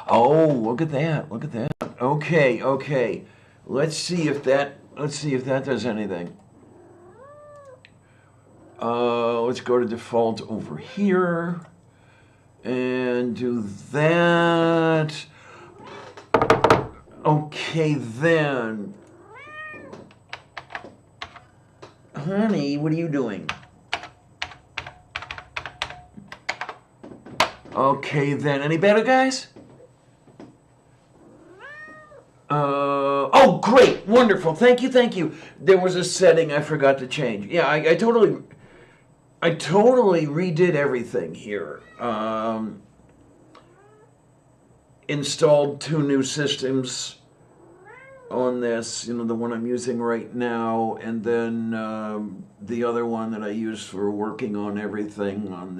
Oh, look at that. Look at that. Okay, okay. Let's see if that does anything. Let's go to default over here and do that. Okay, then. Honey, what are you doing? Okay, then. Any better, guys? Oh, great, wonderful. Thank you, thank you. There was a setting I forgot to change. Yeah, I totally redid everything here. Installed two new systems on this, the one I'm using right now, and then the other one that I use for working on everything on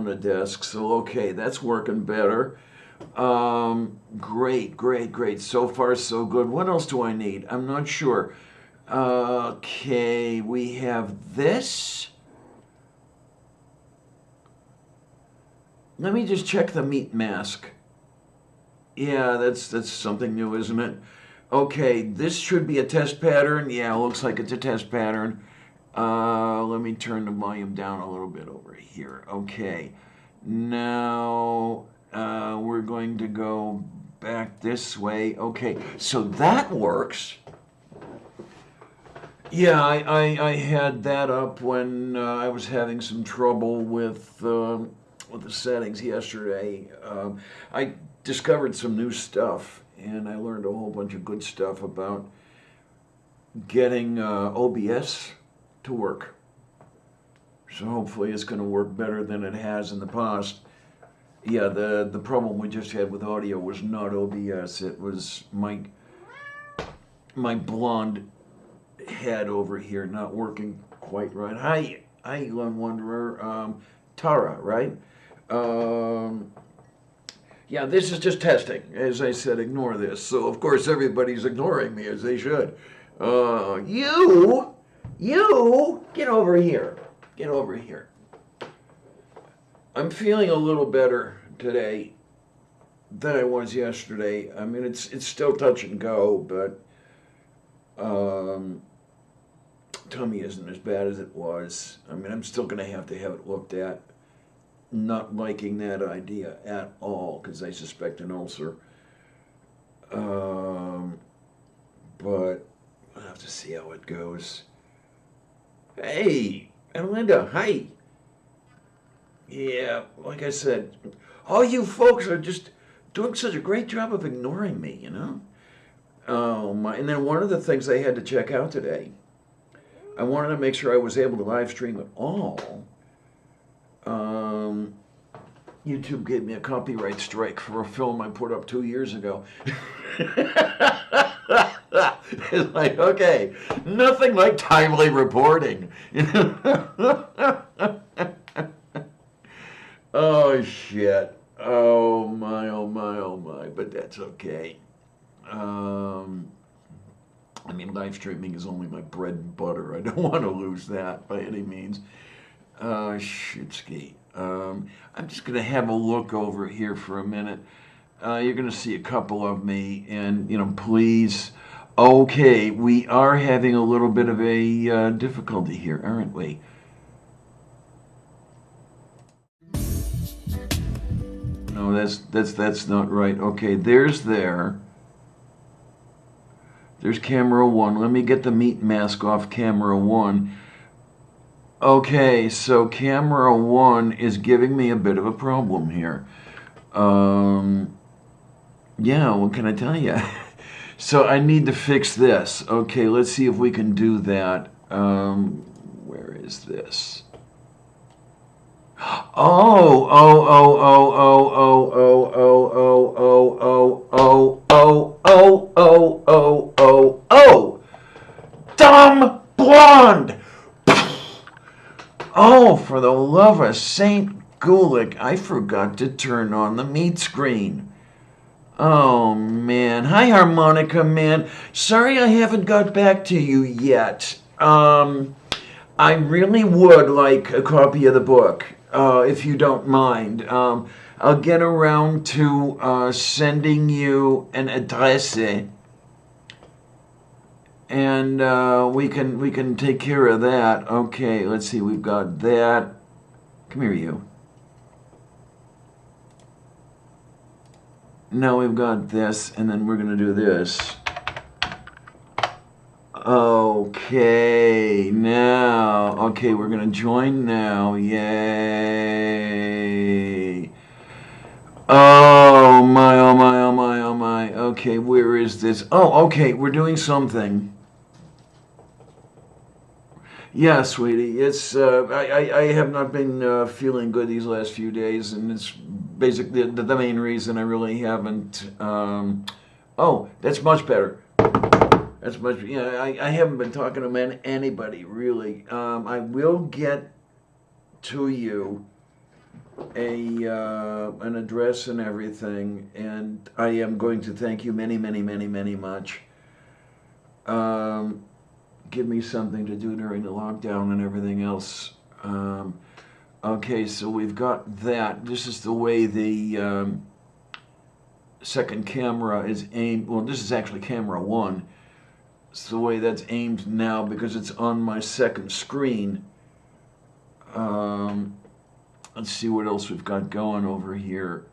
the desk. So okay, that's working better. Great, great, great. So far, so good. What else do I need? I'm not sure. Okay, we have this. Let me just check the meat mask. Yeah, that's something new, isn't it? Okay, this should be a test pattern. Yeah, looks like it's a test pattern. Let me turn the volume down a little bit over here. Okay, now we're going to go back this way. Okay, so that works. Yeah, I had that up when I was having some trouble with the settings yesterday. I discovered some new stuff, and I learned a whole bunch of good stuff about getting OBS to work. So hopefully it's going to work better than it has in the past. Yeah, the problem we just had with audio was not OBS. It was my blonde head over here not working quite right. Hi, Lone Wanderer. Tara, right? Yeah, this is just testing. As I said, ignore this. So, of course, everybody's ignoring me, as they should. You, get over here. Get over here. I'm feeling a little better today than I was yesterday. I mean, it's still touch and go, but tummy isn't as bad as it was. I mean, I'm still going to have it looked at. Not liking that idea at all because I suspect an ulcer. But I'll have to see how it goes. Hey, Linda, hi. Yeah, like I said, all you folks are just doing such a great job of ignoring me, Oh my! And then one of the things I had to check out today, I wanted to make sure I was able to live stream it all. YouTube gave me a copyright strike for a film I put up 2 years ago. It's like, okay, nothing like timely reporting. Oh, shit. Oh, my, oh, my, oh, my. But that's okay. I mean, live streaming is only my bread and butter. I don't want to lose that by any means. Shitski. I'm just going to have a look over here for a minute. You're going to see a couple of me, and, please. Okay, we are having a little bit of a difficulty here, aren't we? No, that's not right. Okay, there's camera one. Let me get the meat mask off camera one. Okay, so camera one is giving me a bit of a problem here. Yeah, what can I tell you? So I need to fix this. Okay, let's see if we can do that. Where is this? Oh, oh, oh, oh, oh, oh, oh, oh, oh, oh, oh, oh, oh, oh, oh, oh, oh. Dumb blonde! Oh, for the love of Saint Gulick, I forgot to turn on the meat screen. Oh, man. Hi, Harmonica Man. Sorry I haven't got back to you yet. I really would like a copy of the book, if you don't mind. I'll get around to sending you an address, and we can take care of that. Okay, let's see. We've got that. Come here, you. Now we've got this, and then we're gonna do this. Okay, now, okay, we're gonna join now. Yay! Oh my, oh my, oh my, oh my. Okay, where is this? Oh, okay, we're doing something. Yeah, sweetie, it's I have not been feeling good these last few days, and it's basically the main reason I really haven't. Oh, that's much better. That's much. Yeah, I haven't been talking to anybody really. I will get to you an address and everything, and I am going to thank you many, many, many, many much. Give me something to do during the lockdown and everything else. Okay, so we've got that. This is the way the second camera is aimed. Well, this is actually camera one. It's the way that's aimed now because it's on my second screen. Let's see what else we've got going over here.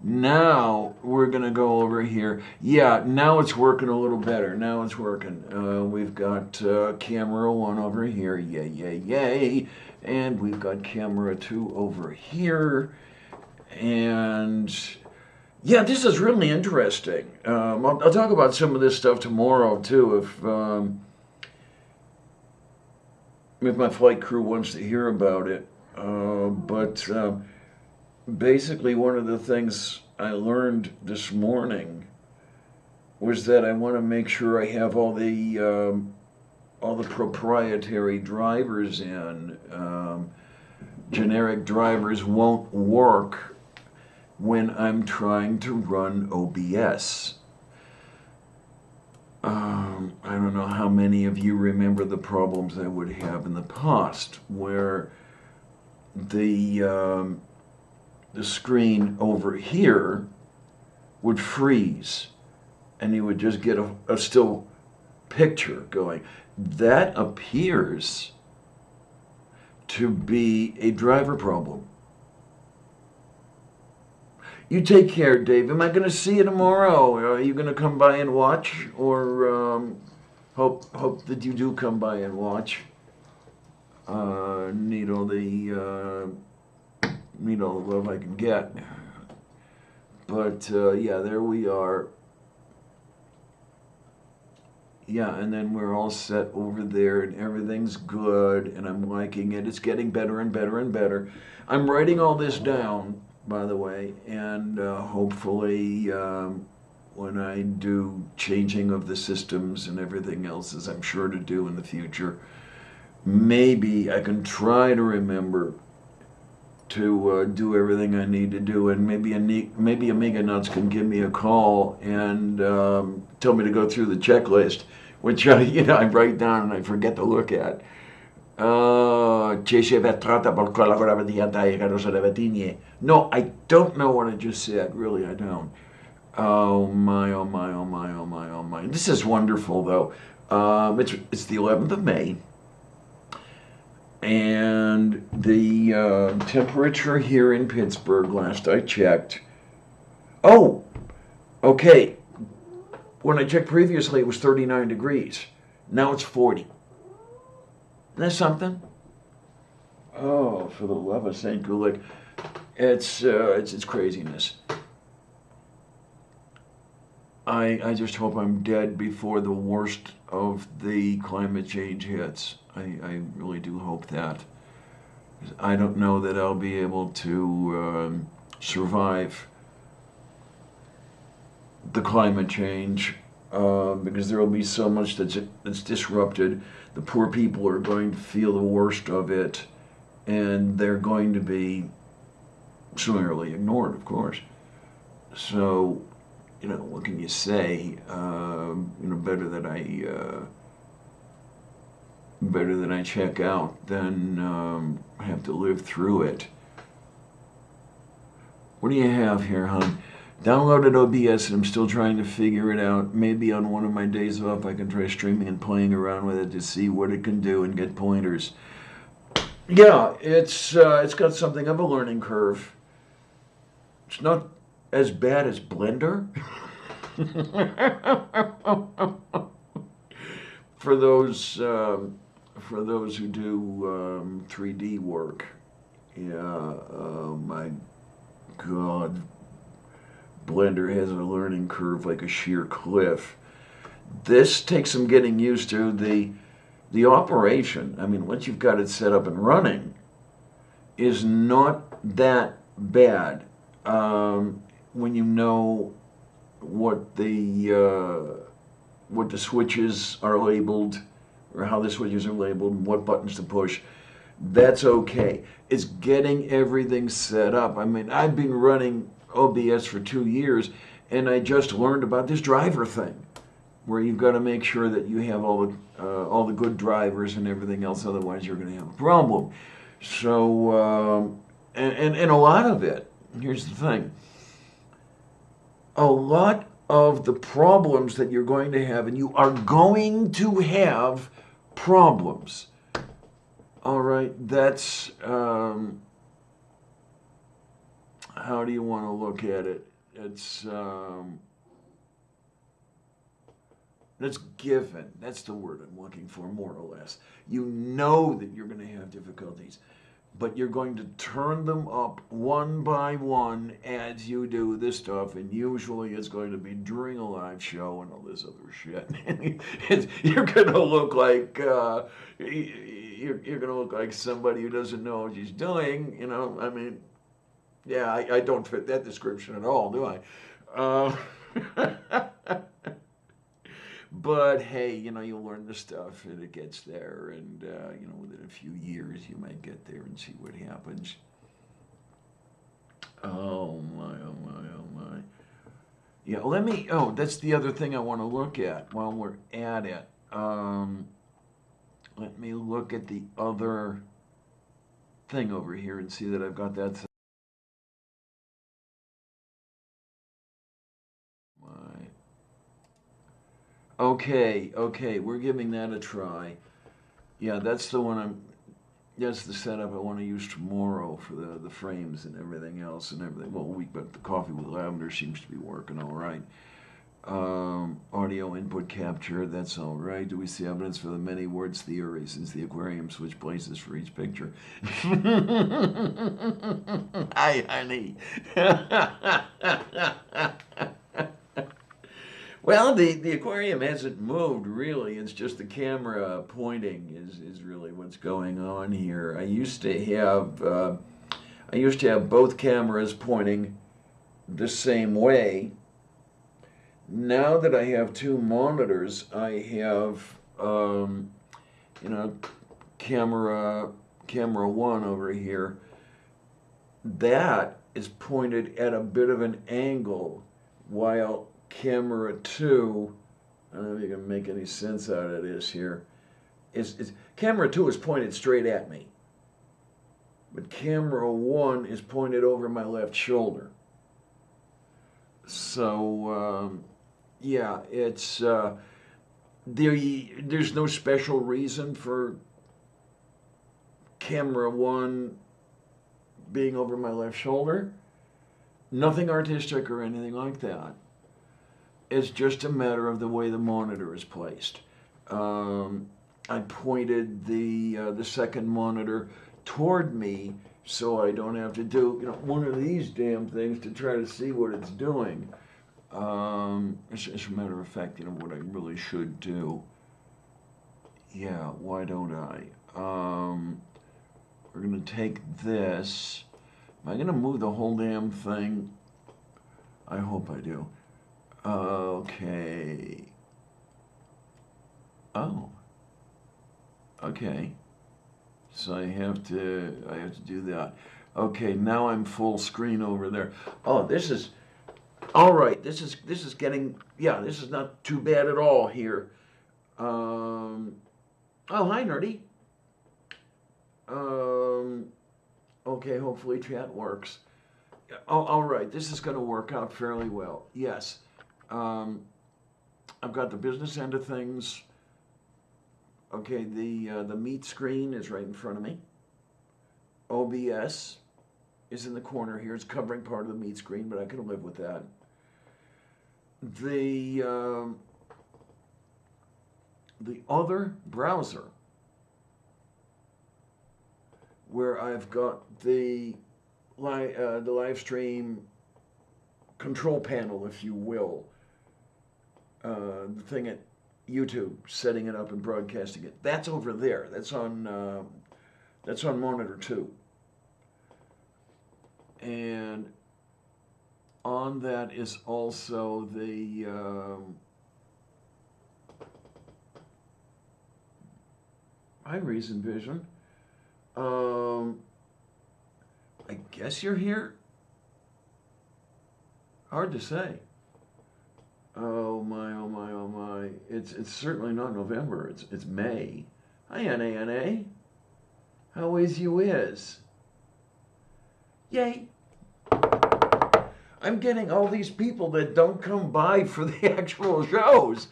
Now we're gonna go over here. Yeah, now it's working a little better. Now it's working. We've got camera one over here. Yay, yay, yay. And we've got camera two over here. And yeah, this is really interesting. I'll talk about some of this stuff tomorrow too, if my flight crew wants to hear about it. But basically, one of the things I learned this morning was that I want to make sure I have all the proprietary drivers in. Generic drivers won't work when I'm trying to run OBS. I don't know how many of you remember the problems I would have in the past where the screen over here would freeze and you would just get a still picture going. That appears to be a driver problem. You take care, Dave. Am I going to see you tomorrow? Are you going to come by and watch, or hope that you do come by and watch? Need all the love I can get. But yeah, there we are. Yeah, and then we're all set over there, and everything's good, and I'm liking it. It's getting better and better and better. I'm writing all this down, by the way, and hopefully when I do changing of the systems and everything else, as I'm sure to do in the future, maybe I can try to remember to do everything I need to do, and maybe Amiga Nuts can give me a call and tell me to go through the checklist, which I write down and I forget to look at. No, I don't know what I just said. Really, I don't. Oh my, oh my, oh my, oh my, oh my. This is wonderful, though. It's the 11th of May. And the temperature here in Pittsburgh, last I checked. Oh, okay. When I checked previously, it was 39 degrees. Now it's 40. Isn't that something? Oh, for the love of St. Gulick. It's craziness. I just hope I'm dead before the worst of the climate change hits. I really do hope that. I don't know that I'll be able to survive the climate change because there will be so much that's disrupted. The poor people are going to feel the worst of it, and they're going to be summarily ignored, of course. So, what can you say? Better that I better that I check out than have to live through it. What do you have here, hon? Downloaded OBS and I'm still trying to figure it out. Maybe on one of my days off I can try streaming and playing around with it to see what it can do and get pointers. Yeah, it's got something of a learning curve. It's not as bad as Blender. For those who do 3D work, yeah. Oh my God, Blender has a learning curve like a sheer cliff. This takes some getting used to. The operation, I mean, once you've got it set up and running, is not that bad when you know what the switches are labeled, or how the switches are labeled, and what buttons to push. That's okay. It's getting everything set up. I mean, I've been running OBS for 2 years, and I just learned about this driver thing, where you've got to make sure that you have all the good drivers and everything else. Otherwise, you're going to have a problem. So, and a lot of it. Here's the thing. A lot of the problems that you're going to have, and you are going to have problems. All right, that's how do you want to look at it? That's given. That's the word I'm looking for, more or less. You know that you're going to have difficulties, but you're going to turn them up one by one as you do this stuff, and usually it's going to be during a live show and all this other shit. You're going to look like you're going to look like somebody who doesn't know what she's doing. You know, I mean, yeah, I don't fit that description at all, do I? But hey, you know, you'll learn the stuff and it gets there, and you know, within a few years you might get there and see what happens. Oh my, oh my, oh my. Yeah, that's the other thing I want to look at while we're at it. Let me look at the other thing over here and see that I've got that. Okay, we're giving that a try. Yeah, that's the one that's the setup I want to use tomorrow for the frames and everything else and everything. Well, but the coffee with lavender seems to be working all right. Audio input capture, that's all right. Do we see evidence for the many words theory since the aquarium switched places for each picture? Hi, honey. Well, the aquarium hasn't moved really. It's just the camera pointing is really what's going on here. I used to have both cameras pointing the same way. Now that I have two monitors, I have camera one over here. That is pointed at a bit of an angle, while camera 2, I don't know if you can make any sense out of this here. Camera 2 is pointed straight at me, but camera 1 is pointed over my left shoulder. So yeah, it's there's no special reason for camera 1 being over my left shoulder. Nothing artistic or anything like that. It's just a matter of the way the monitor is placed. I pointed the second monitor toward me so I don't have to do one of these damn things to try to see what it's doing. As a matter of fact, what I really should do. Yeah, why don't I? We're gonna take this. Am I gonna move the whole damn thing? I hope I do. Okay. Oh. Okay. So I have to do that. Okay, now I'm full screen over there. Oh, this is all right. This is getting, yeah, this is not too bad at all here. Oh, hi, Nerdy. Um, okay, hopefully chat works. Oh, all right, this is going to work out fairly well. Yes. Um, I've got the business end of things. Okay, the meet screen is right in front of me. OBS is in the corner here. It's covering part of the meet screen, but I can live with that. The other browser where I've got the live stream control panel, if you will, the thing at YouTube, setting it up and broadcasting it. That's over there. That's on monitor 2, and on that is also the Reason Vision. I guess you're here. Hard to say. Oh my, oh my, oh my. It's certainly not November. It's May. Hi, Anna. How is you is? Yay. I'm getting all these people that don't come by for the actual shows.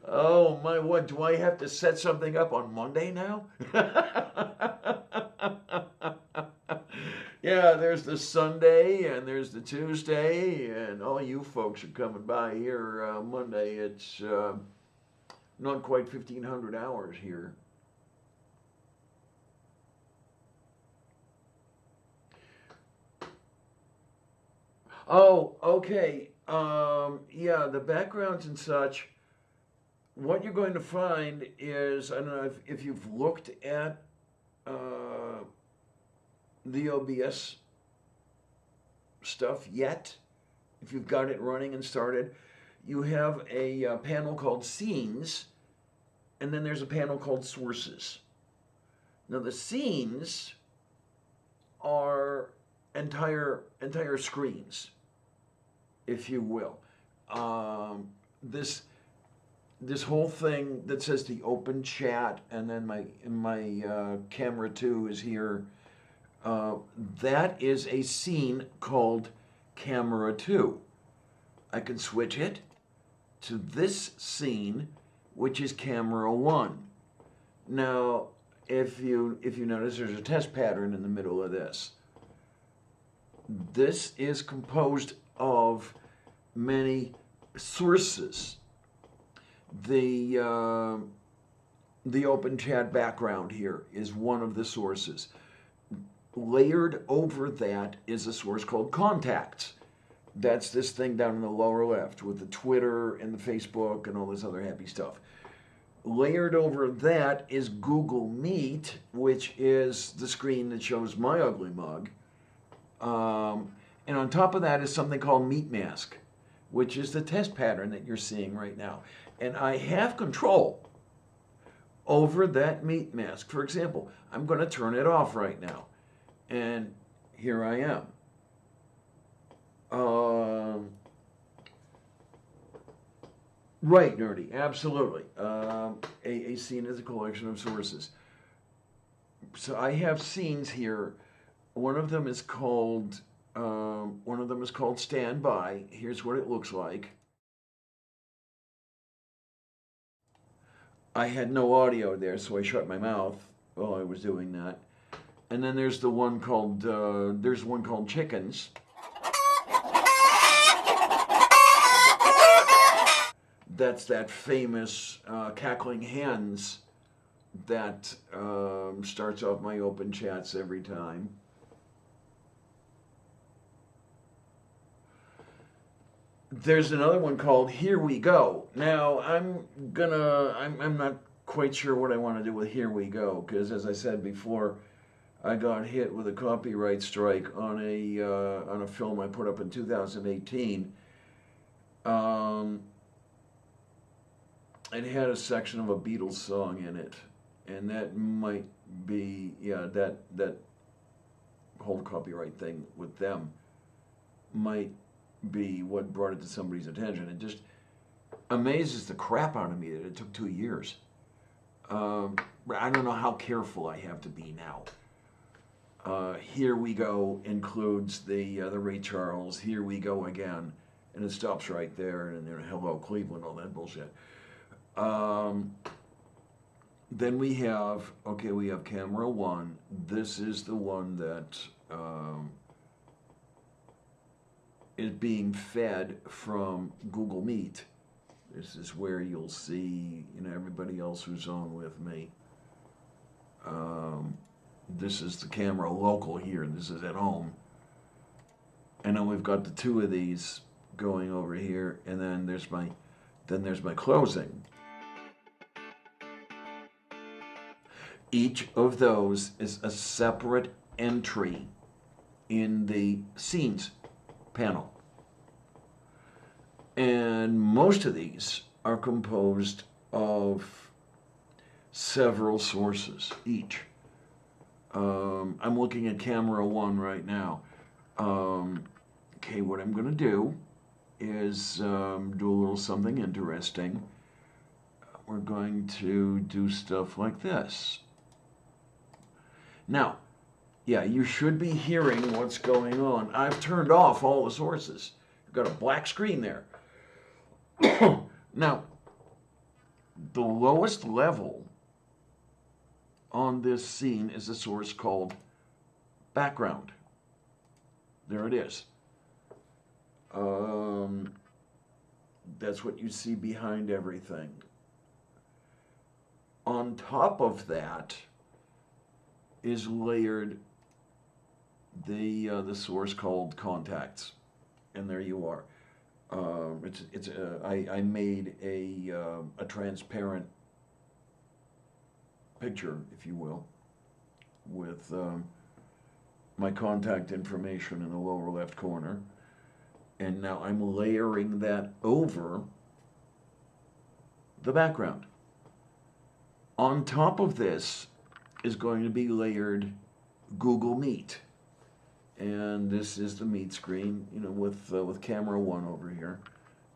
Oh my, what, do I have to set something up on Monday now? Yeah, there's the Sunday and there's the Tuesday, and all you folks are coming by here Monday. It's not quite 1,500 hours here. Oh, okay. Yeah, the backgrounds and such. What you're going to find is, I don't know if you've looked at the OBS stuff yet. If you've got it running and started, you have a panel called Scenes, and then there's a panel called Sources. Now the scenes are entire screens, if you will. This whole thing that says the open chat, and then my camera 2 is here. That is a scene called Camera 2. I can switch it to this scene, which is Camera 1. Now, if you notice, there's a test pattern in the middle of this. This is composed of many sources. The open chat background here is one of the sources. Layered over that is a source called Contacts. That's this thing down in the lower left with the Twitter and the Facebook and all this other happy stuff. Layered over that is Google Meet, which is the screen that shows my ugly mug. And on top of that is something called Meet Mask, which is the test pattern that you're seeing right now. And I have control over that Meet Mask. For example, I'm going to turn it off right now. And here I am. Right, Nerdy, absolutely. A scene is a collection of sources. So I have scenes here. One of them is called Standby. Here's what it looks like. I had no audio there, so I shut my mouth while I was doing that. And then there's the one called Chickens. That's that famous cackling hens that starts off my open chats every time. There's another one called Here We Go. Now, I'm not quite sure what I want to do with Here We Go, because as I said before, I got hit with a copyright strike on a film I put up in 2018. It had a section of a Beatles song in it, and that might be, that whole copyright thing with them might be what brought it to somebody's attention. It just amazes the crap out of me that it took 2 years. I don't know how careful I have to be now. Here we go includes the Ray Charles. Here we go again, and it stops right there. And hello Cleveland, all that bullshit. Then we have camera one. This is the one that is being fed from Google Meet. This is where you'll see everybody else who's on with me. This is the camera local here. This is at home. And then we've got the two of these going over here, and then there's my closing. Each of those is a separate entry in the scenes panel. And most of these are composed of several sources each. I'm looking at camera one right now. Okay, what I'm going to do is do a little something interesting. We're going to do stuff like this. Now, yeah, you should be hearing what's going on. I've turned off all the sources. You've got a black screen there. Now, the lowest level on this scene is a source called background. There it is. That's what you see behind everything. On top of that is layered the source called contacts, and there you are. I made a transparent picture, if you will, with my contact information in the lower left corner, and now I'm layering that over the background. On top of this is going to be layered Google Meet, and this is the Meet screen, with camera one over here.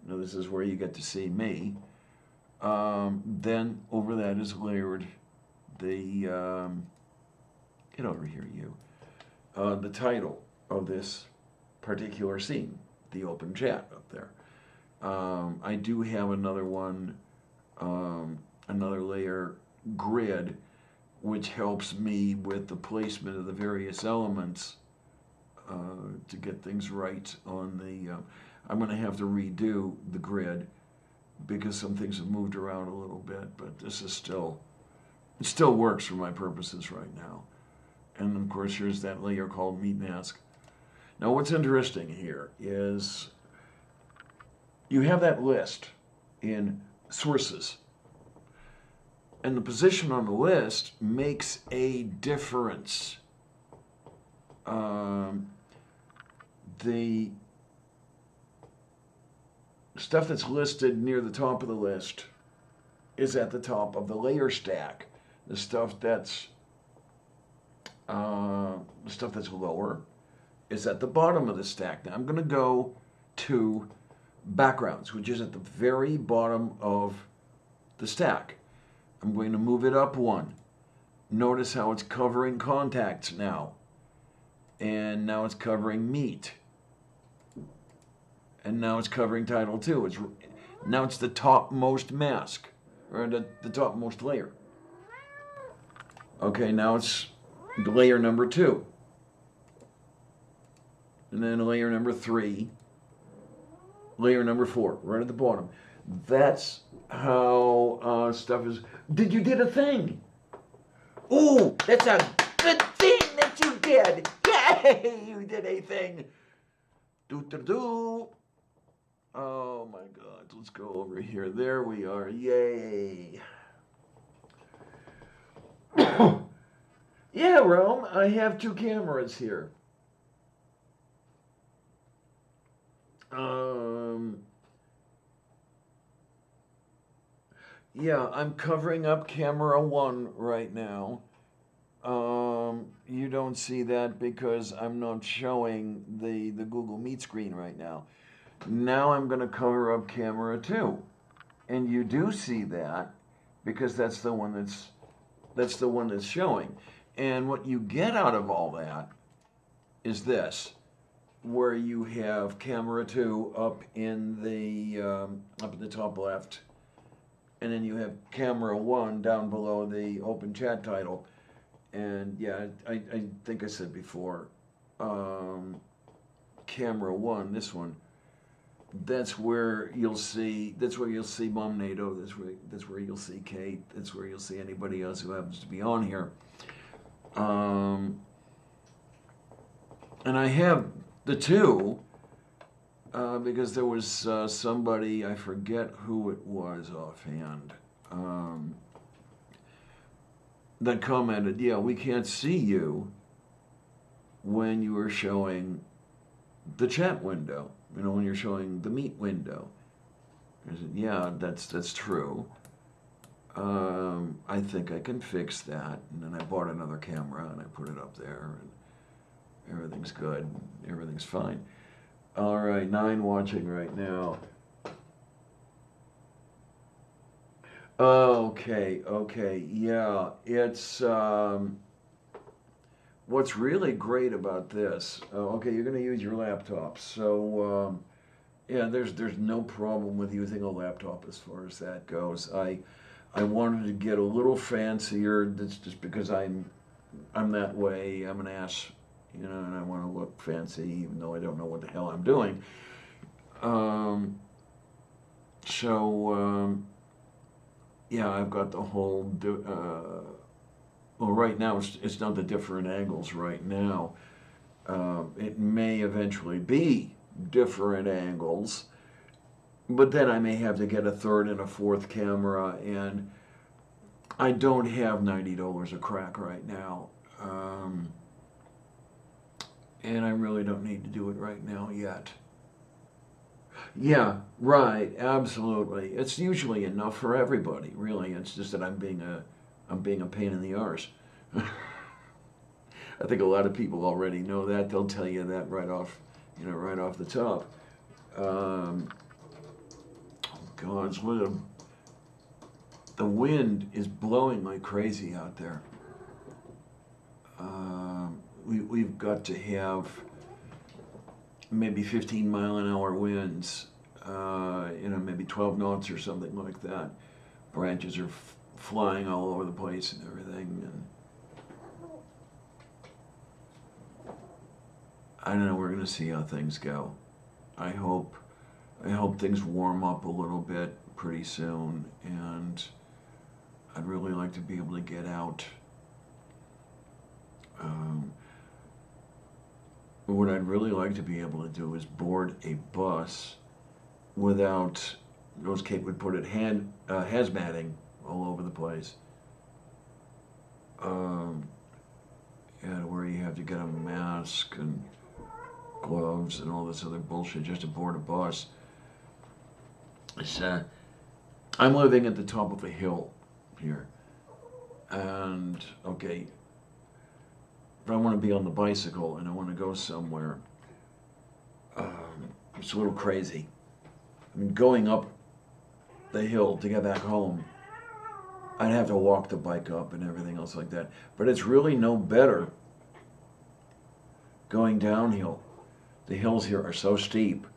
This is where you get to see me. Then over that is layered the get over here, you. The title of this particular scene, the open chat up there. I do have another one, another layer grid, which helps me with the placement of the various elements to get things right on the. I'm going to have to redo the grid because some things have moved around a little bit, but this is it still works for my purposes right now. And of course, here's that layer called Meet Mask. Now, what's interesting here is you have that list in sources, and the position on the list makes a difference. The stuff that's listed near the top of the list is at the top of the layer stack. The stuff that's lower is at the bottom of the stack. Now I'm going to go to backgrounds, which is at the very bottom of the stack. I'm going to move it up one. Notice how it's covering contacts now. And now it's covering Meet. And now it's covering title 2. Now it's the topmost mask, or the topmost layer. Okay, now it's layer number 2. And then layer number 3. Layer number 4, right at the bottom. That's how stuff is. Did a thing. Ooh, that's a good thing that you did. Yay, you did a thing. Do. Oh my God, let's go over here. There we are. Yay. Yeah, Rome, I have 2 cameras here. Yeah, I'm covering up camera 1 right now. You don't see that because I'm not showing the Google Meet screen right now. Now I'm going to cover up camera 2. And you do see that because that's the one that's That's the one that's showing. And what you get out of all that is this, where you have camera 2 up in the top left, and then you have camera 1 down below the open chat title. And yeah, I think I said before, camera 1, this one, that's where you'll see Mom NATO. That's where you'll see Kate. That's where you'll see anybody else who happens to be on here. And I have the 2 because there was somebody, I forget who it was offhand, that commented, "Yeah, we can't see you when you are showing the chat window. When you're showing the meet window." I said, "Yeah, that's true. I think I can fix that." And then I bought another camera and I put it up there, and everything's good. Everything's fine. All right, 9 watching right now. Okay, yeah, it's what's really great about this. Okay, you're going to use your laptop, so yeah, there's no problem with using a laptop as far as that goes. I wanted to get a little fancier. That's just because I'm that way. I'm an ass, and I want to look fancy, even though I don't know what the hell I'm doing. Yeah, I've got the whole. Well, right now it's not the different angles. Right now, it may eventually be different angles, but then I may have to get a third and a fourth camera, and I don't have $90 a crack right now, and I really don't need to do it right now yet. Yeah, right, absolutely. It's usually enough for everybody, really. It's just that I'm being a pain in the arse. I think a lot of people already know that. They'll tell you that right off the top. Oh God, the wind is blowing like crazy out there. We've got to have maybe 15-mile-an-hour winds, maybe 12 knots or something like that. Branches are flying all over the place and everything. And I don't know. We're going to see how things go. I hope things warm up a little bit pretty soon, and I'd really like to be able to get out. What I'd really like to be able to do is board a bus without, as Kate would put it, hazmating all over the place. And where you have to get a mask and gloves and all this other bullshit just to board a bus. I'm living at the top of a hill here, and okay, if I want to be on the bicycle and I want to go somewhere, it's a little crazy. I mean, going up the hill to get back home, I'd have to walk the bike up and everything else like that. But it's really no better going downhill. The hills here are so steep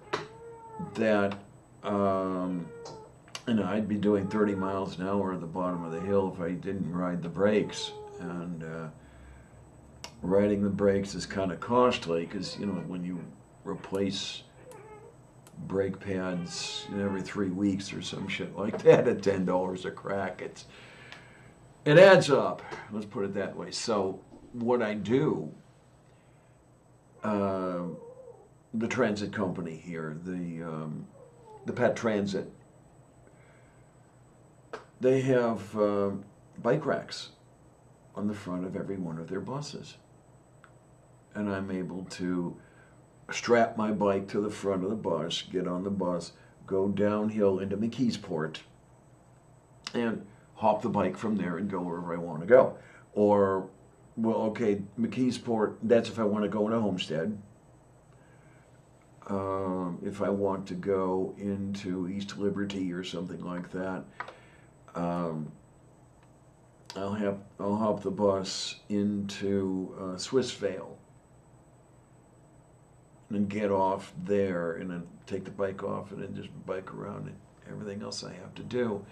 that I'd be doing 30 miles an hour at the bottom of the hill if I didn't ride the brakes. And riding the brakes is kind of costly because, when you replace brake pads every 3 weeks or some shit like that at $10 a crack, it adds up. Let's put it that way. So what I do, the transit company here, the Pat Transit, they have bike racks on the front of every one of their buses. And I'm able to strap my bike to the front of the bus, get on the bus, go downhill into McKeesport, and hop the bike from there and go wherever I want to go. Or, McKeesport, that's if I want to go into Homestead. If I want to go into East Liberty or something like that, I'll hop the bus into Swissvale and get off there, and then take the bike off, and then just bike around and everything else I have to do.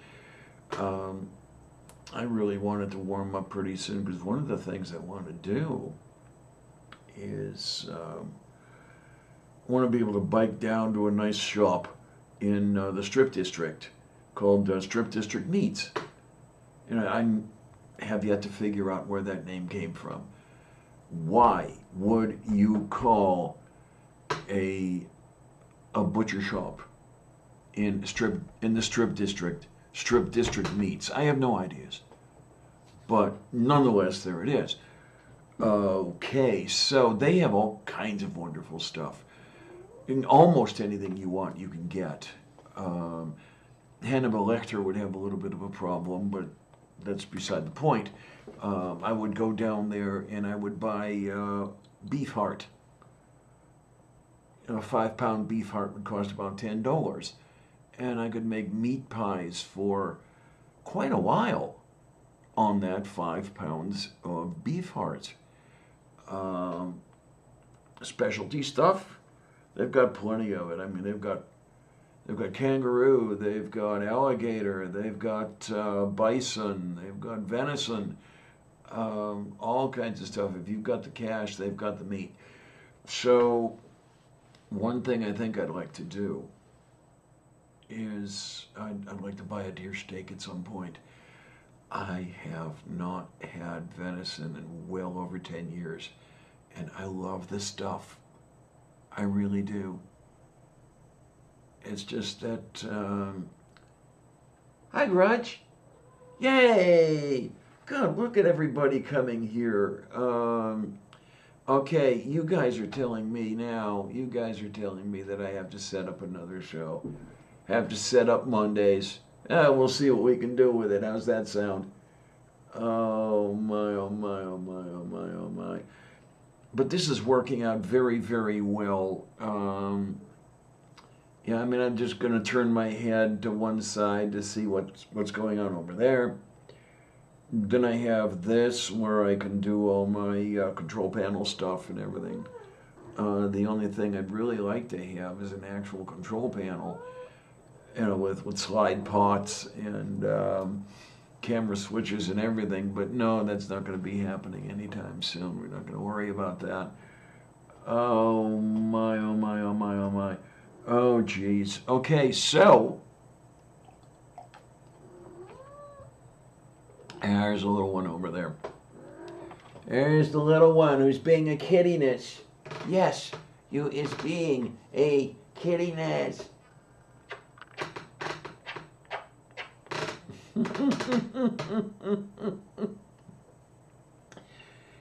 Um, I really wanted to warm up pretty soon because one of the things I want to do is I want to be able to bike down to a nice shop in the Strip District called Strip District Meats. And I have yet to figure out where that name came from. Why would you call a butcher shop in the Strip District Meats? I have no ideas, but nonetheless, there it is. Okay, so they have all kinds of wonderful stuff. And almost anything you want, you can get. Um, Hannibal Lecter would have a little bit of a problem, but that's beside the point. I would go down there and I would buy beef heart. A 5-pound beef heart would cost about $10, and I could make meat pies for quite a while on that 5 pounds of beef heart. Specialty stuff, they've got plenty of it. I mean, they've got kangaroo, they've got alligator, they've got bison, they've got venison, all kinds of stuff. If you've got the cash, they've got the meat. So one thing I think I'd like to do is I'd like to buy a deer steak at some point. I have not had venison in well over 10 years, and I love this stuff. I really do. It's just that, hi, Grudge. Yay! God, look at everybody coming here. Okay, you guys are telling me that I have to set up another show. Have to set up Mondays. We'll see what we can do with it. How's that sound? Oh my, oh my, oh my, oh my, oh my. But this is working out very, very well. Yeah, I mean, I'm just going to turn my head to one side to see what's going on over there. Then I have this where I can do all my control panel stuff and everything. The only thing I'd really like to have is an actual control panel, with slide pots and camera switches and everything. But no, that's not going to be happening anytime soon. We're not going to worry about that. Oh my, oh my, oh my, oh my. Oh, geez. Okay, so there's a little one over there. There's the little one who's being a kittiness. Yes, you is being a kittiness.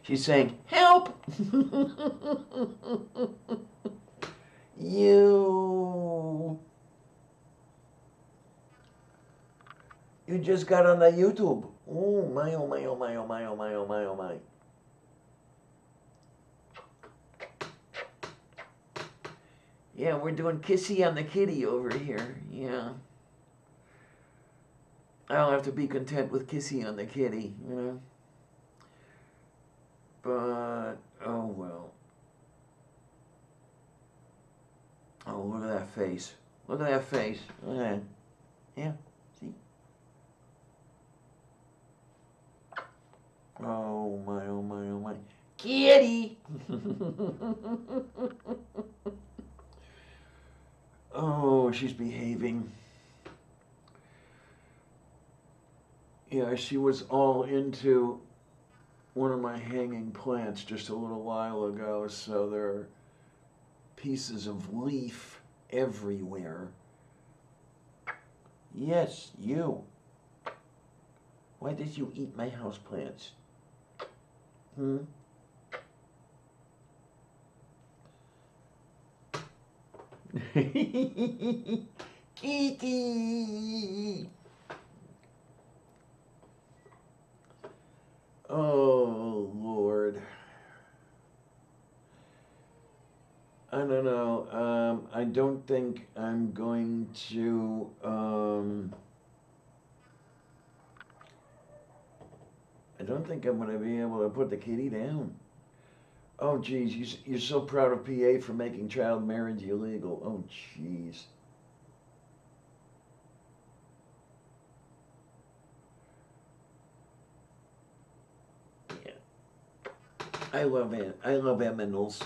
She's saying, help! You just got on the YouTube. Oh my, oh my, oh my, oh my, oh my, oh my, oh my. Yeah, we're doing Kissy on the Kitty over here. Yeah. I'll have to be content with Kissy on the Kitty, you know. But, oh well. Oh, look at that face. Look at that face. Look at that. Yeah, see? Oh my, oh my, oh my. Kitty! Oh, she's behaving. Yeah, she was all into one of my hanging plants just a little while ago, so there are pieces of leaf everywhere. Yes, you. Why did you eat my houseplants? Kitty! Oh, Lord. I don't know. I don't think I'm going to don't think I'm going to be able to put the kitty down. Oh, geez, you're so proud of PA for making child marriage illegal. Oh, geez. Yeah. I love aminals.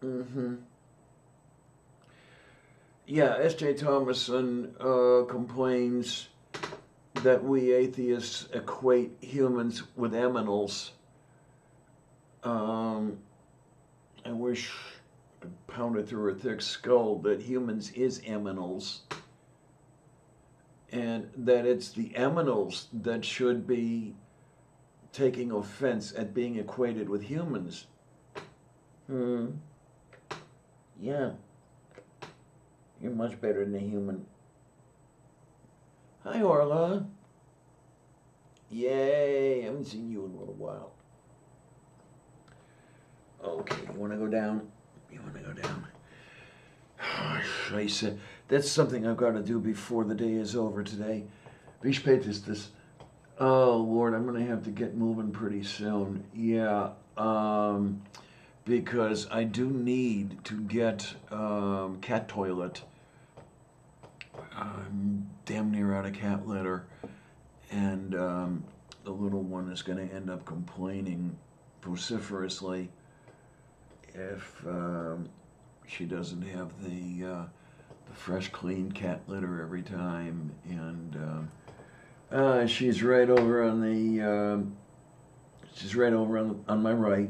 Mm-hmm. Yeah, S.J. Thomason complains that we atheists equate humans with aminals. I wish I could pound it through her thick skull that humans is aminals, and that it's the aminals that should be taking offense at being equated with humans. Yeah. You're much better than a human. Hi, Orla. Yay, I haven't seen you in a little while. Okay, you want to go down? You want to go down? Oh, Scheiße. That's something I've got to do before the day is over today. Wie spät ist es? Oh, Lord, I'm going to have to get moving pretty soon. Yeah, because I do need to get cat toilet. I'm damn near out of cat litter, and the little one is going to end up complaining vociferously if she doesn't have the fresh, clean cat litter every time. And she's right over on the she's right over on my right.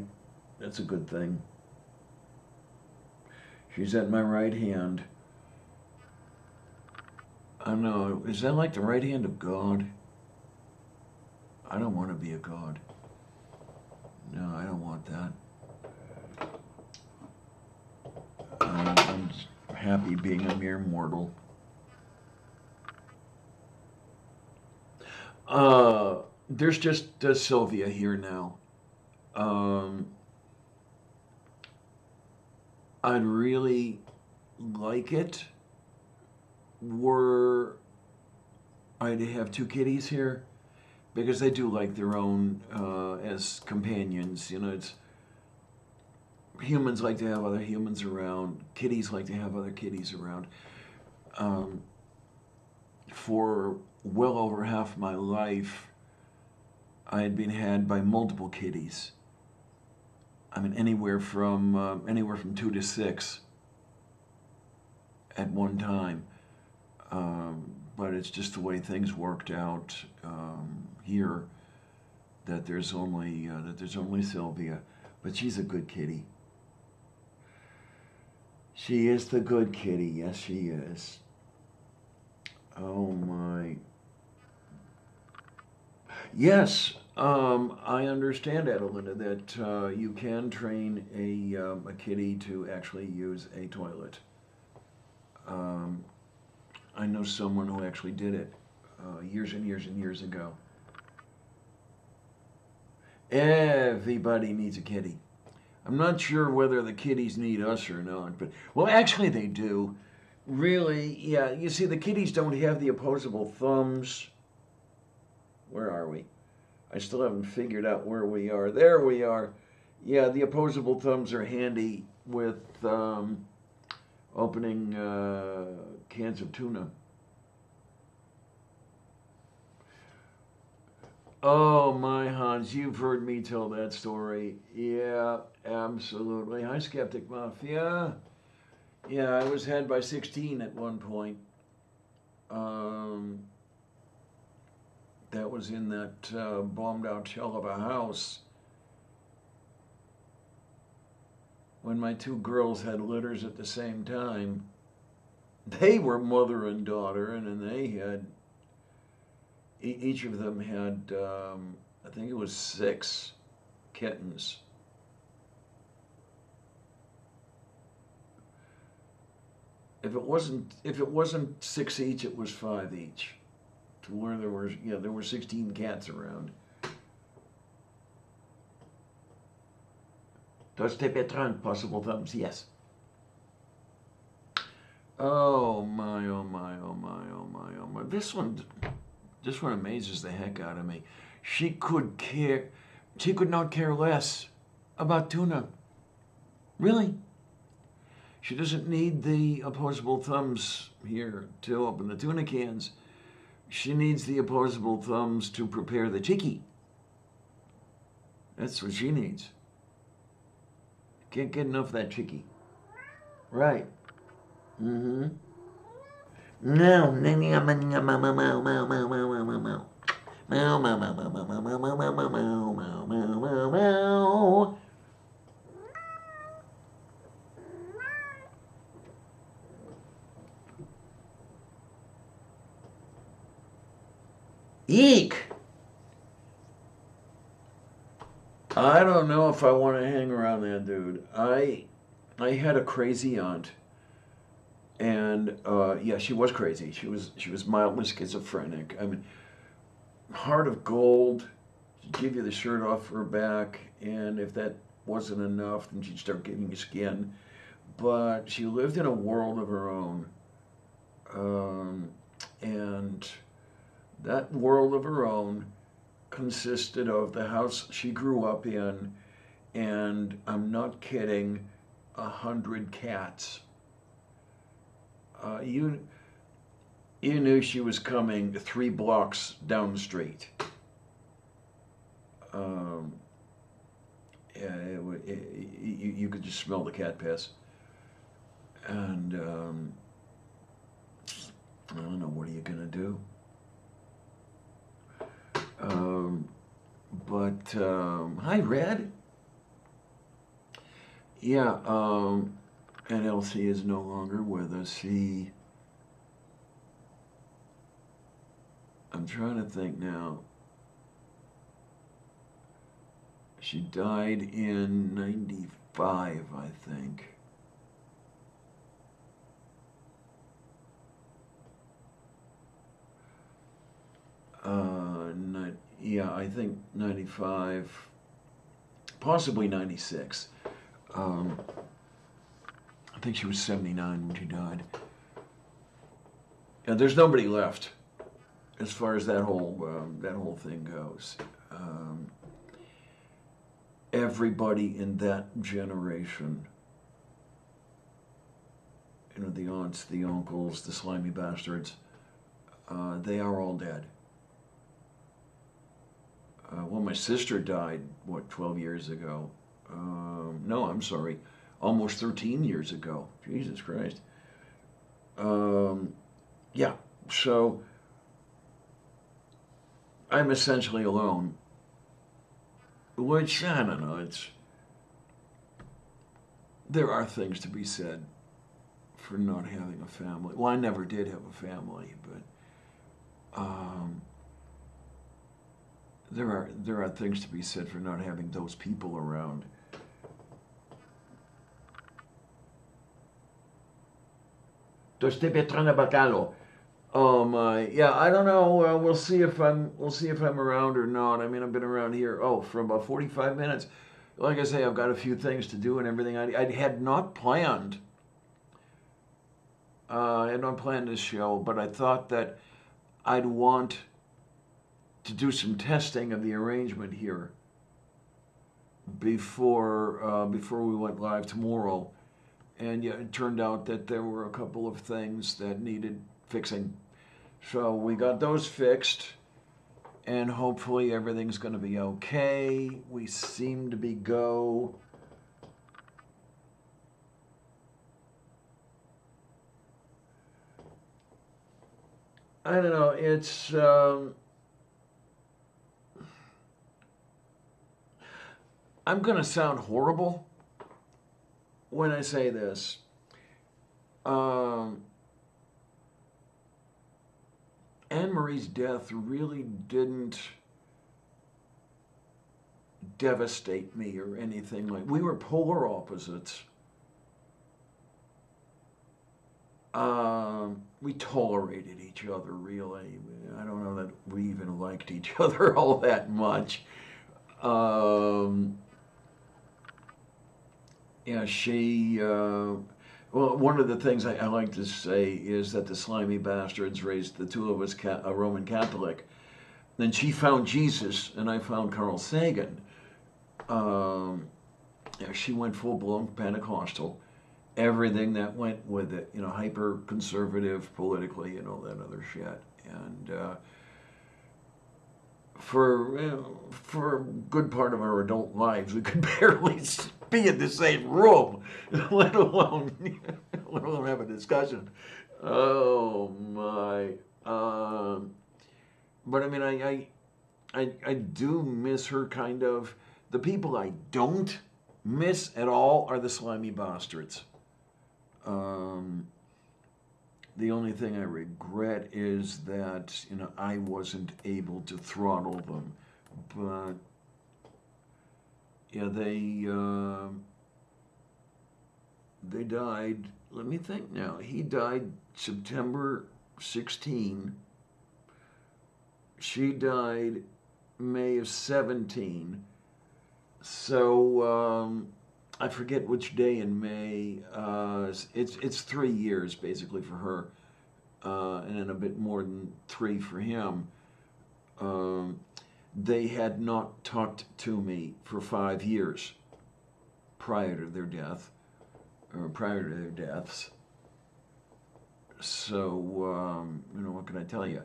That's a good thing. She's at my right hand. I don't know, is that like the right hand of God? I don't want to be a God. No, I don't want that. I'm just happy being a mere mortal. There's just Sylvia here now. I'd really like it were I to have two kitties here, because they do like their own as companions. You know, it's humans like to have other humans around. Kitties like to have other kitties around. For well over half my life, I had been had by multiple kitties. I mean, anywhere from 2 to 6 at one time. But it's just the way things worked out here that there's only Sylvia, but she's a good kitty. She is the good kitty. Yes, she is. Oh my. Yes, I understand, Adelinda, that you can train a kitty to actually use a toilet. I know someone who actually did it years and years and years ago. Everybody needs a kitty. I'm not sure whether the kitties need us or not, but, well, actually they do. Really, yeah, you see, the kitties don't have the opposable thumbs. Where are we? I still haven't figured out where we are. There we are. Yeah, the opposable thumbs are handy with opening cans of tuna. Oh my Hans, you've heard me tell that story. Yeah, absolutely. Hi, Skeptic Mafia. Yeah, I was had by 16 at one point. That was in that bombed out shell of a house when my two girls had litters at the same time. They were mother and daughter, and then they had, each of them had, I think it was 6 kittens. If it wasn't 6 each, it was 5 each. To where there were 16 cats around. Does te betrand possible thumbs? Yes. Oh my, oh my, oh my, oh my, oh my. This one amazes the heck out of me. She could care. She could not care less about tuna. Really. She doesn't need the opposable thumbs here to open the tuna cans. She needs the opposable thumbs to prepare the chicky. That's what she needs. Can't get enough of that chicky. Right. Mm-hmm. No. Eek! I don't know if I want to hang around that dude. I had a crazy aunt, and yeah, she was crazy. She was mildly schizophrenic. I mean, heart of gold. She'd give you the shirt off her back, and if that wasn't enough, then she'd start giving you skin. But she lived in a world of her own, and that world of her own consisted of the house she grew up in, and I'm not kidding, 100 cats. You knew she was coming 3 blocks down the street. You could just smell the cat piss. And I don't know, what are you gonna do? Hi, Red. Yeah, and Elsie is no longer with us. I'm trying to think now. She died in 95, I think. Yeah, I think 95, possibly 96. I think she was 79 when she died. Yeah, there's nobody left as far as that whole thing goes. Everybody in that generation, the aunts, the uncles, the slimy bastards, they are all dead. Well, my sister died, 12 years ago? No, I'm sorry, almost 13 years ago. Jesus Christ. Yeah, so I'm essentially alone, which, I don't know, there are things to be said for not having a family. Well, I never did have a family, but there are things to be said for not having those people around. Toste Petrana Bacalo. Oh my, yeah. I don't know. We'll see if I'm around or not. I mean, I've been around here for about 45 minutes. Like I say, I've got a few things to do and everything. I had not planned. I had not planned this show, but I thought that I'd want to do some testing of the arrangement here before we went live tomorrow. And yeah, it turned out that there were a couple of things that needed fixing. So we got those fixed, and hopefully everything's going to be okay. We seem to be go. I don't know, it's I'm going to sound horrible when I say this. Anne-Marie's death really didn't devastate me or anything like. We were polar opposites. We tolerated each other, really. I don't know that we even liked each other all that much. Yeah, well, one of the things I like to say is that the slimy bastards raised the two of us Roman Catholic. then she found Jesus, and I found Carl Sagan. Um, yeah, she went full blown Pentecostal. Everything that went with it, hyper conservative politically and all that other shit. And for a good part of our adult lives, we could barely be in the same room, let alone have a discussion. Oh my! But I mean, I do miss her kind of. The people I don't miss at all are the slimy bastards. The only thing I regret is that I wasn't able to throttle them, but yeah, they died. Let me think now. He died September 16. She died May of 17. So I forget which day in May. It's 3 years basically for her, and then a bit more than 3 for him. They had not talked to me for 5 years prior to their death, or prior to their deaths. So what can I tell you?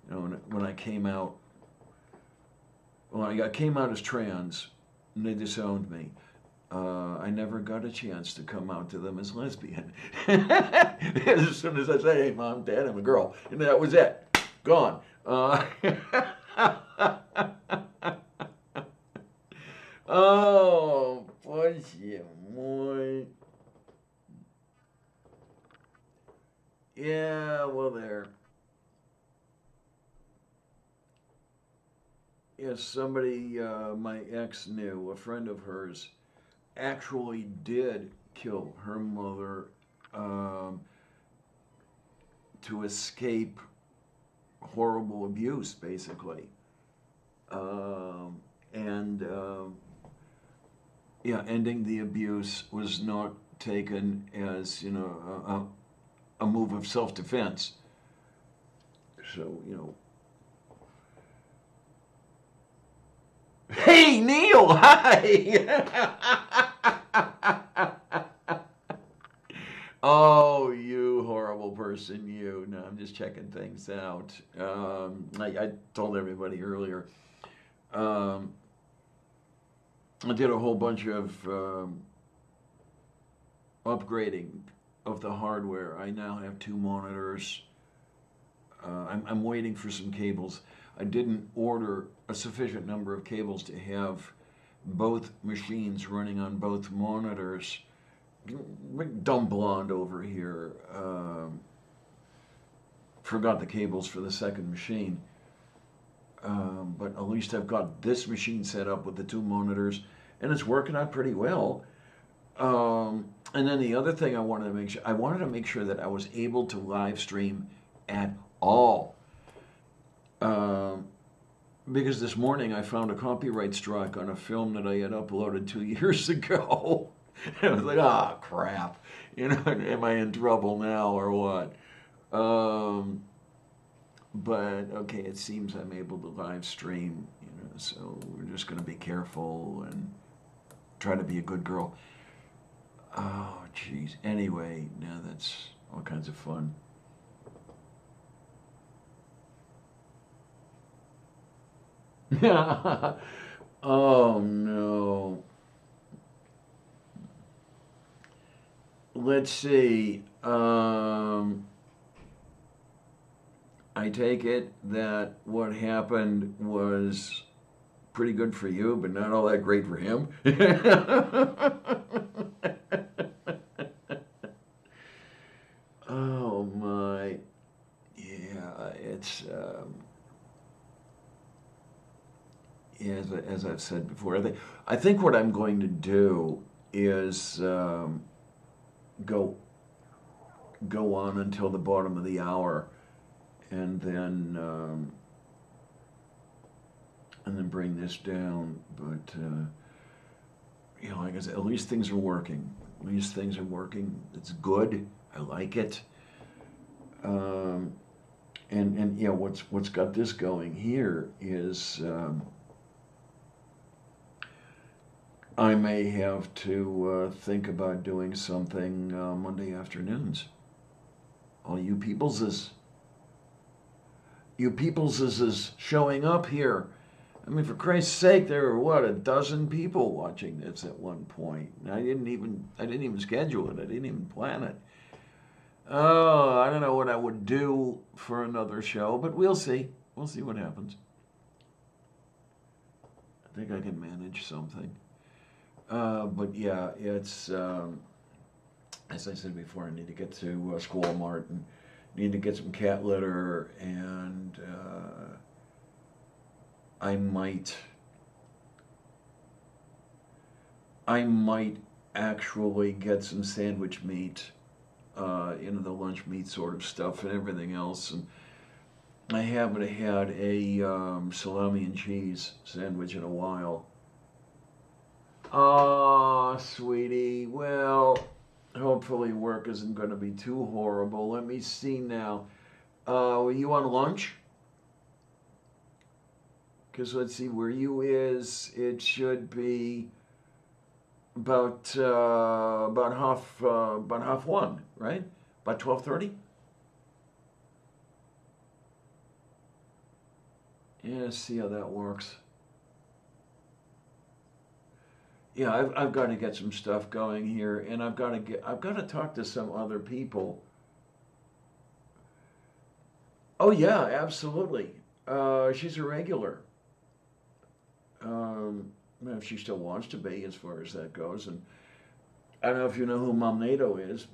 When I came out, I came out as trans, and they disowned me. I never got a chance to come out to them as lesbian. As soon as I said, "Hey, Mom, Dad, I'm a girl," and that was it. Gone. Oh, boy. Yeah, well, there. Yeah, somebody, my ex knew, a friend of hers, actually did kill her mother um, to escape horrible abuse, basically. And yeah, ending the abuse was not taken as a move of self-defense. So hey Neil, hi. Oh, you horrible person, you. No, I'm just checking things out. I told everybody earlier. Um, I did a whole bunch of upgrading of the hardware. I now have 2 monitors. I'm waiting for some cables. I didn't order a sufficient number of cables to have both machines running on both monitors. Dumb blonde over here forgot the cables for the second machine. But at least I've got this machine set up with the 2 monitors, and it's working out pretty well. And then the other thing I wanted to make sure that I was able to live stream at all. Because this morning I found a copyright strike on a film that I had uploaded 2 years ago. And I was like, crap. Am I in trouble now or what? But okay, it seems I'm able to live stream, so we're just going to be careful and try to be a good girl. Oh, jeez. Anyway, now that's all kinds of fun. Oh, no. Let's see. I take it that what happened was pretty good for you, but not all that great for him. Oh my. Yeah, it's yeah, as I've said before. I think what I'm going to do is go on until the bottom of the hour, and then bring this down. But like I said, at least things are working. At least things are working. It's good. I like it. and yeah, what's got this going here is I may have to think about doing something Monday afternoons. All you peopleses showing up here. I mean, for Christ's sake, there were what, a dozen people watching this at one point. And I didn't even schedule it. I didn't even plan it. Oh, I don't know what I would do for another show, but we'll see. We'll see what happens. I think I can manage something. But yeah, it's as I said before, I need to get to Squall Mart and need to get some cat litter, and I might actually get some sandwich meat, the lunch meat sort of stuff and everything else. And I haven't had a salami and cheese sandwich in a while. Oh, sweetie. Well, hopefully work isn't going to be too horrible. Let me see now. Were you on lunch? Because let's see, where you is, it should be about half one, right? About 12:30. Yeah, see how that works. Yeah, I've got to get some stuff going here, and I've got to talk to some other people. Oh yeah, absolutely. She's a regular. If she still wants to be, as far as that goes. And I don't know if you know who Mom NATO is.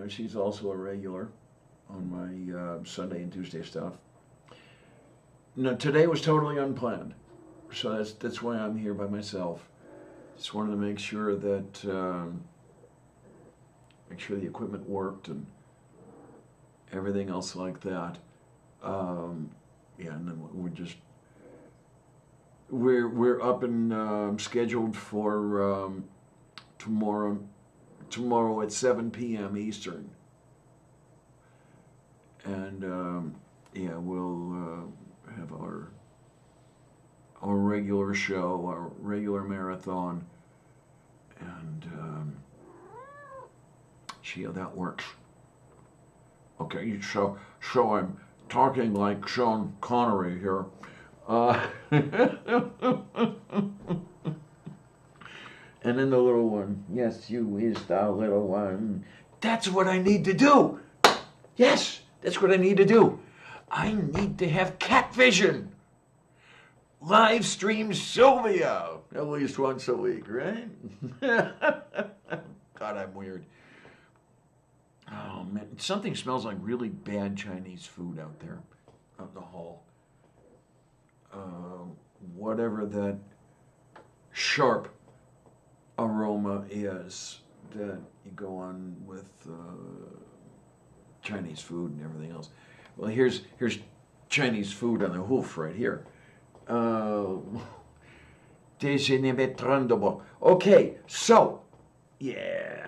She's also a regular on my Sunday and Tuesday stuff. No, today was totally unplanned, so that's why I'm here by myself. Just wanted to make sure that the equipment worked and everything else like that. Yeah, and then we're up and scheduled for tomorrow at 7 p.m. Eastern, and yeah, we'll have our regular show, our regular marathon, and see how that works. Okay, so I'm talking like Sean Connery here. And then the little one, yes, you is the little one. That's what I need to do. Yes, that's what I need to do. I need to have cat vision. Live stream Sylvia at least once a week, right? God, I'm weird. Oh man, something smells like really bad Chinese food out there, out in the hall. Whatever that sharp aroma is that you go on with Chinese food and everything else. Well, here's Chinese food on the hoof right here. Okay, so yeah.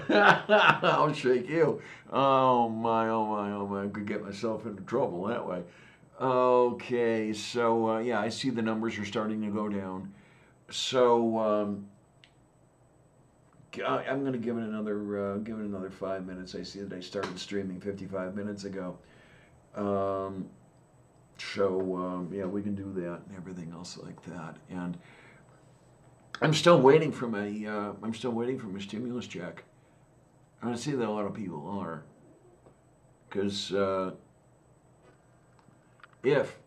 I'll shake you. Oh my, oh my, oh my. I could get myself into trouble that way. Okay, so yeah, I see the numbers are starting to go down. So I'm going to give it another 5 minutes. I see that I started streaming 55 minutes ago. Yeah, we can do that and everything else like that. And I'm still waiting for my stimulus check. I see that a lot of people are, because if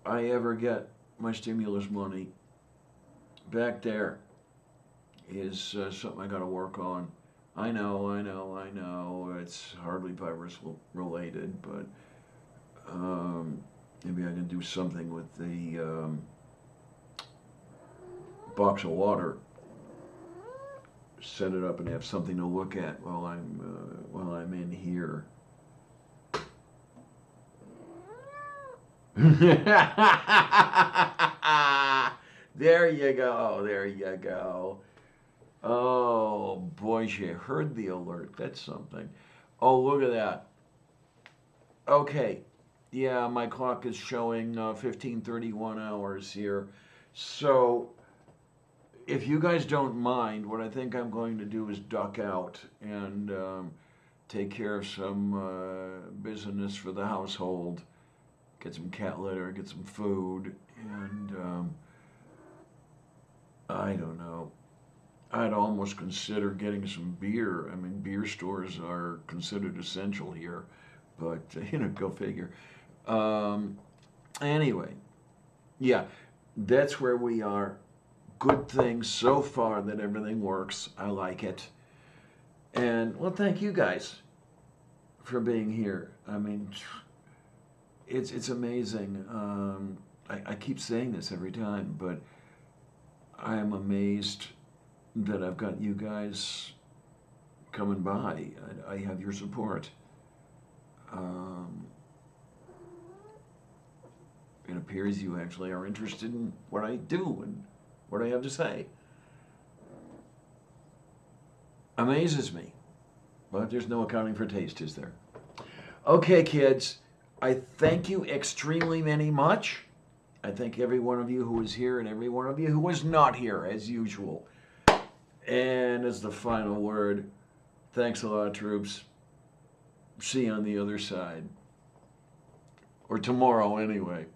I ever get my stimulus money back, there is something I got to work on. I know. It's hardly virus related, but maybe I can do something with the box of water. Set it up and have something to look at while I'm in here. There you go. Oh boy, you heard the alert. That's something. Oh, look at that. Okay. Yeah, my clock is showing 15:31 hours here. So, if you guys don't mind, what I think I'm going to do is duck out and take care of some business for the household, get some cat litter, get some food, and I don't know. I'd almost consider getting some beer. I mean, beer stores are considered essential here, but go figure. Um, anyway, yeah, that's where we are. Good things so far that everything works. I like it. And well, thank you guys for being here. I mean, it's amazing. I keep saying this every time, but I am amazed that I've got you guys coming by. I have your support. Um, it appears you actually are interested in what I do and what I have to say. Amazes me. But there's no accounting for taste, is there? Okay, kids, I thank you extremely many much. I thank every one of you who is here and every one of you who was not here, as usual. And as the final word, thanks a lot, troops. See you on the other side. Or tomorrow, anyway.